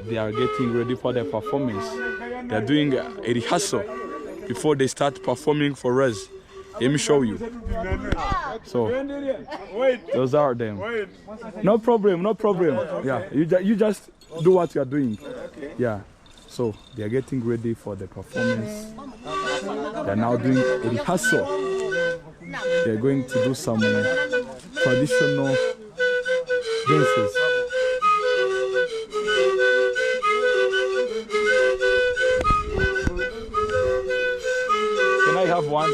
They are getting ready for their performance. They are doing a rehearsal before they start performing for us. Let me show you. So those are them. No problem, no problem. Yeah, you just do what you are doing. Yeah. So they are getting ready for the performance. They are now doing a rehearsal. They are going to do some traditional dances. Can I have one?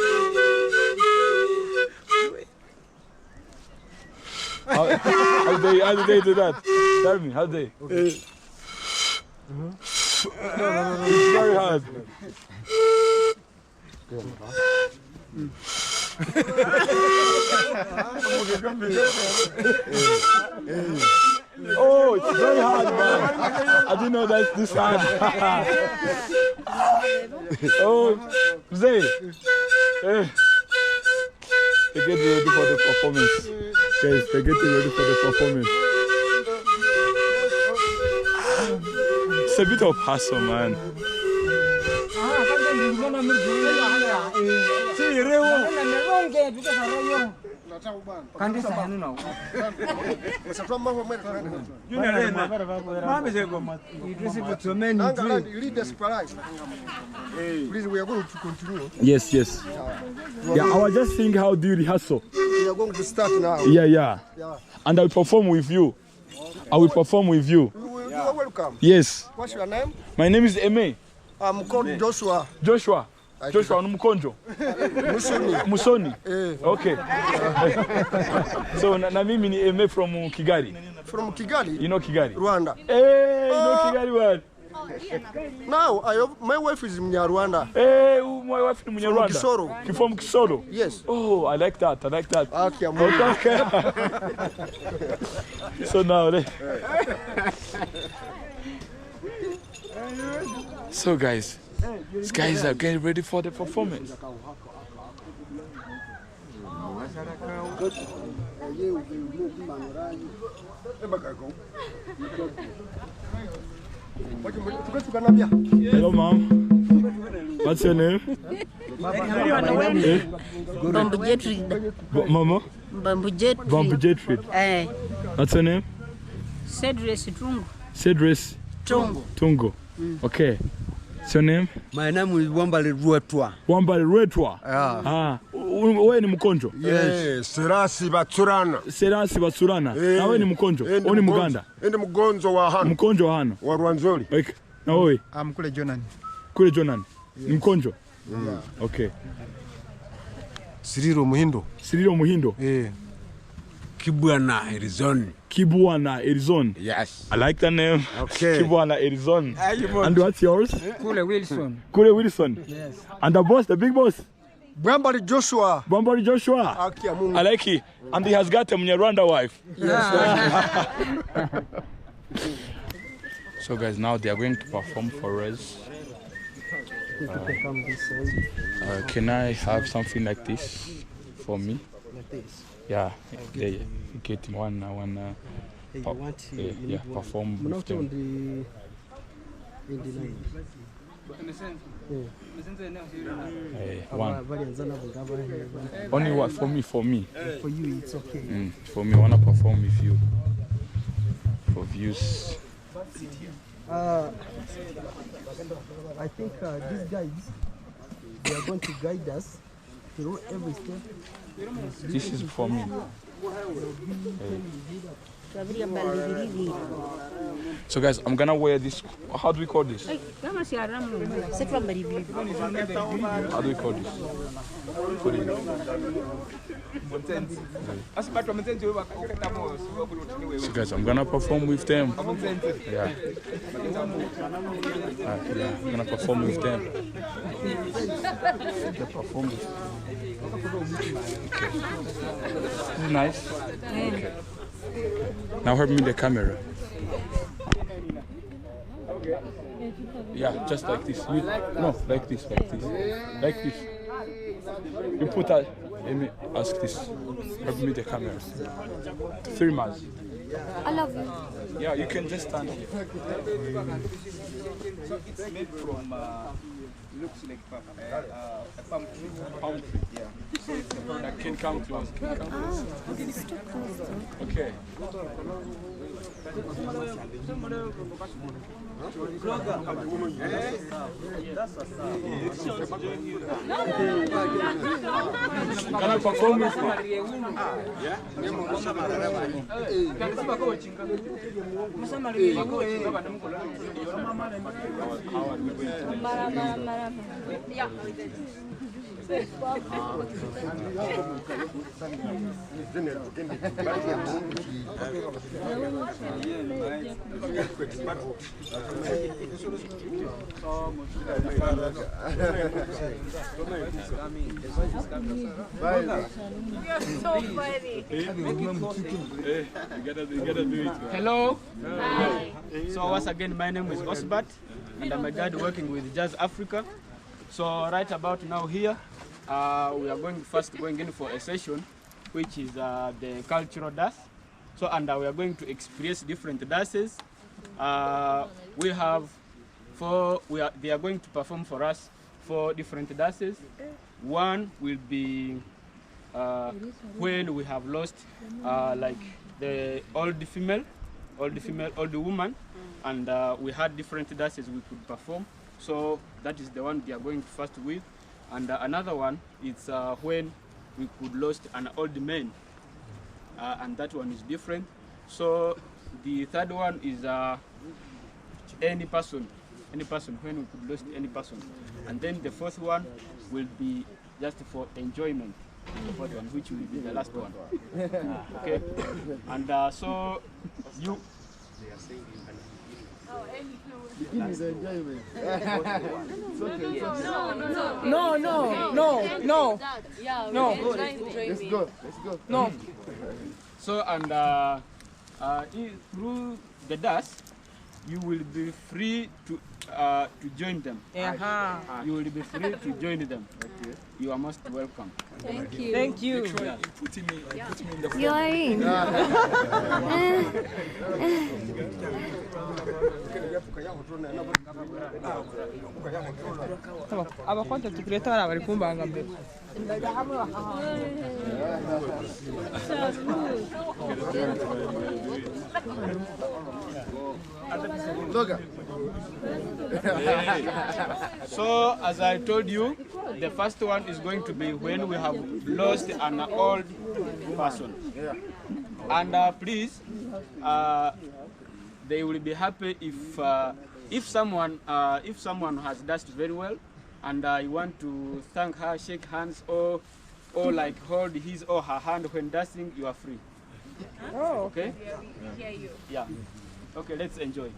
How do they do that? Tell me, how do they? It's very hard. Oh, it's very hard, man. I didn't know that's this hard. Oh, Zay. Hey. They're getting ready for the performance. Guys, they're getting ready for the performance. It's a bit of hassle, man. Please, we are going to continue. Yes, yes. Yeah, I was just thinking, how do you rehearsal? We are going to start now. Yeah. And I will perform with you. I will perform with you. You are welcome. Yes. What's your name? My name is Eme. I'm called Joshua. Joshua Numukonjo. Musoni. Okay. So na mimi ni Eme from Kigali. From Kigali? You know Kigali? Rwanda. Hey, you know Kigali what? Now, my wife is in Rwanda. Hey, my wife is in Rwanda. From Kisoro? Yes. Oh, I like that. Okay. So now, so guys, these guys are getting ready for the performance. Hello, Mom. What's your name? Mama? Bambu Jetrid. What's your name? Cedris Tungo. Okay. What's your name? My name is Wambali Ruetwa. Yeah. Wewe ni mkonjo? Yes. Serasi Batsurana. Na wewe ni mkonjo? Wewe ni Muganda? Ndi mgonzo wa hano. Mkonjo wa hano. Wa Rwanzori. Okay. Na wewe? Kule Jonan. Ni mkonjo? Okay. Siriro Muhindo. Kibwana Arizona. Yes. I like the name. Okay. Kibwana Arizona. And what's yours? Kule Wilson. Yes. And the boss, the big boss? Bambari Joshua. I like it. And he has got a Rwanda wife. Yes. So guys, now they are going to perform for us. Can I have something like this for me? Like this? Yeah, they get one perform with them. One. Only what for me? For you, it's okay. For me, I wanna perform with you for views. I think these guys, they are going to guide us through every step. This is for me. So guys, I'm gonna wear this. How do we call this? How do we call this? Put it. So guys, I'm gonna perform with them. Yeah. Yeah, I'm gonna perform with them. The performance. Okay. This is nice. Okay. Now help me the camera. Yeah, just like this. No, like this, like this. Like this. You put that, let me ask this. Help me the camera. 3 months. I love you. Yeah, you can just stand here. So it's made from, looks like a palm tree. Palm tree. Yeah. So it's a product. Can come close. Can come close. Okay. Can I perform with you? Yeah? Hello. Hi. So once again, my name is Osbat, and I'm a guide working with Jazz Africa. So right about now here, we are going in for a session, which is the cultural dance. So and we are going to experience different dances. They are going to perform for us 4 different dances. One will be when we have lost like the old woman, and we had different dances we could perform. So that is the one we are going first with. And another one is when we could lost an old man, and that one is different. So the third one is any person when we could lost any person. And then the fourth one will be just for enjoyment, the fourth one, which will be the last one. Okay, and so you. No. Let's go. No. So and through the dance, you will be free to join them. You will be free to join them. Okay. You are most welcome. Thank you. Thank you. Put me in the You are in. Abakwata tukuleta bari bari kumbangamira. So as I told you, the first one is going to be when we have lost an old person. And please, they will be happy if someone has danced very well, and you want to thank her, shake hands, or like hold his or her hand when dancing. You are free. Oh. Okay. Yeah. Okay. Let's enjoy.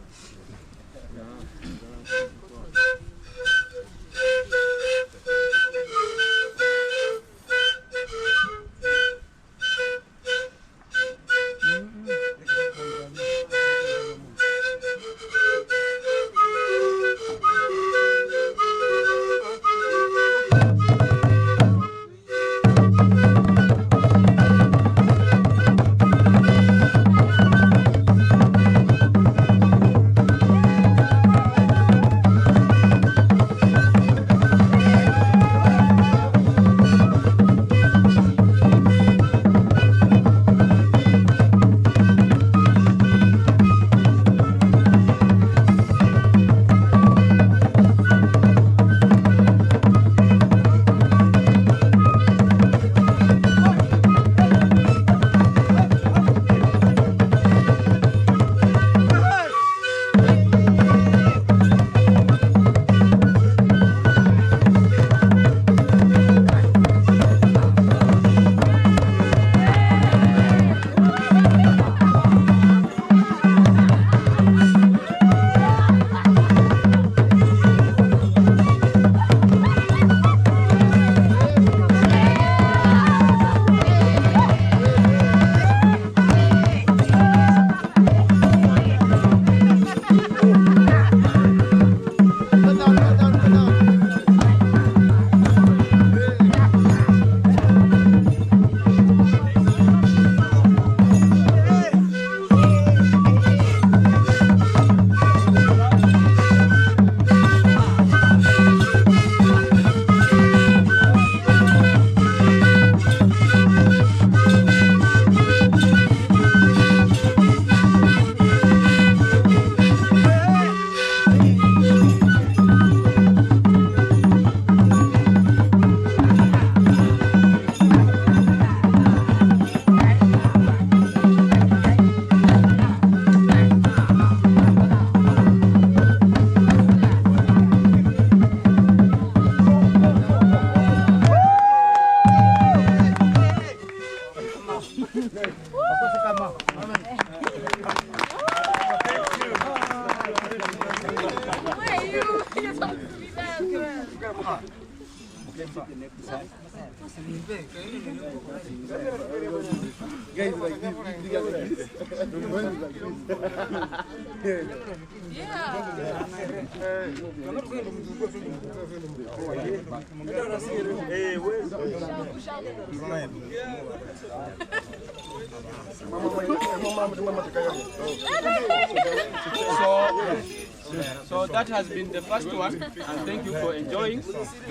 So that has been the first one, and thank you for enjoying.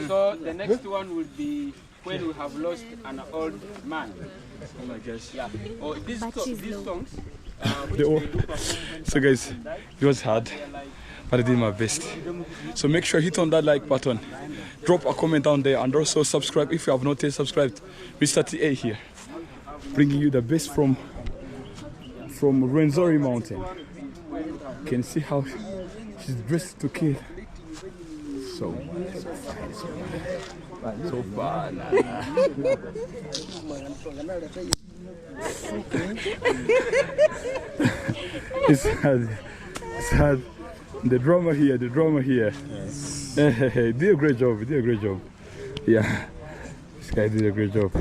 So the next one will be when we have lost an old man. Oh my gosh. Yeah. Or these songs. So guys, it was hard, but I did my best. So make sure hit on that like button, drop a comment down there, and also subscribe if you have not yet subscribed. Mr. TA here, bringing you the best from Rwenzori Mountain. You can see how she's dressed to kill. So fun. It's hard. The drama here. Yes. Did a great job. Yeah, this guy did a great job.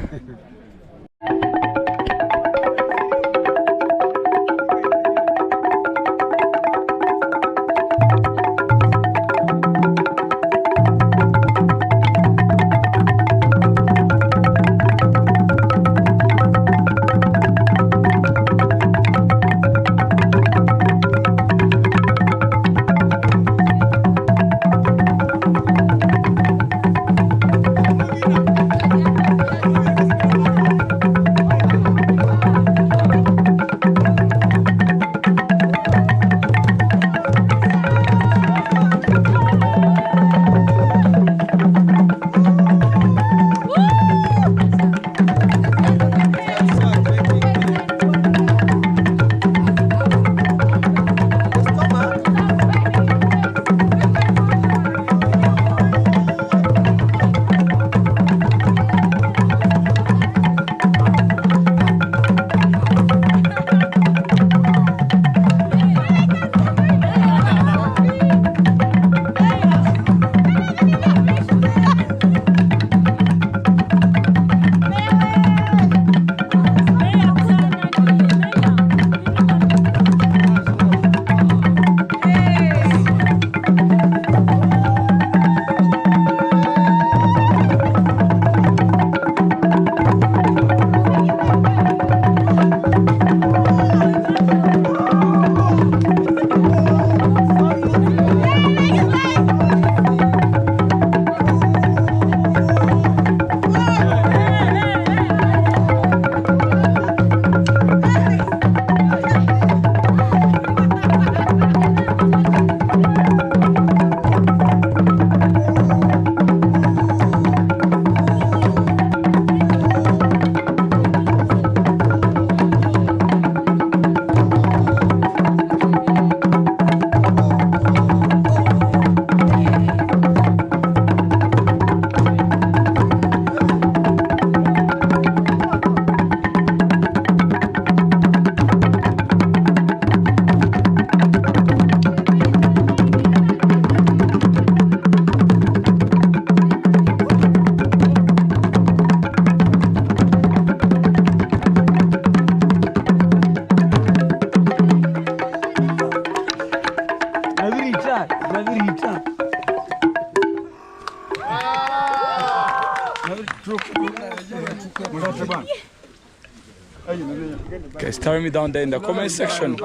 Guys, tell me down there in the comment section,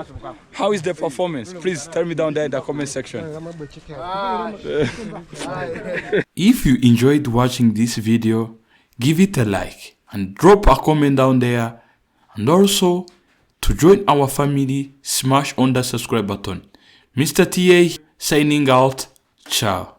how is the performance? Please tell me down there in the comment section. If you enjoyed watching this video, give it a like and drop a comment down there, and also to join our family, smash on the subscribe button. Mr. TA signing out. Ciao.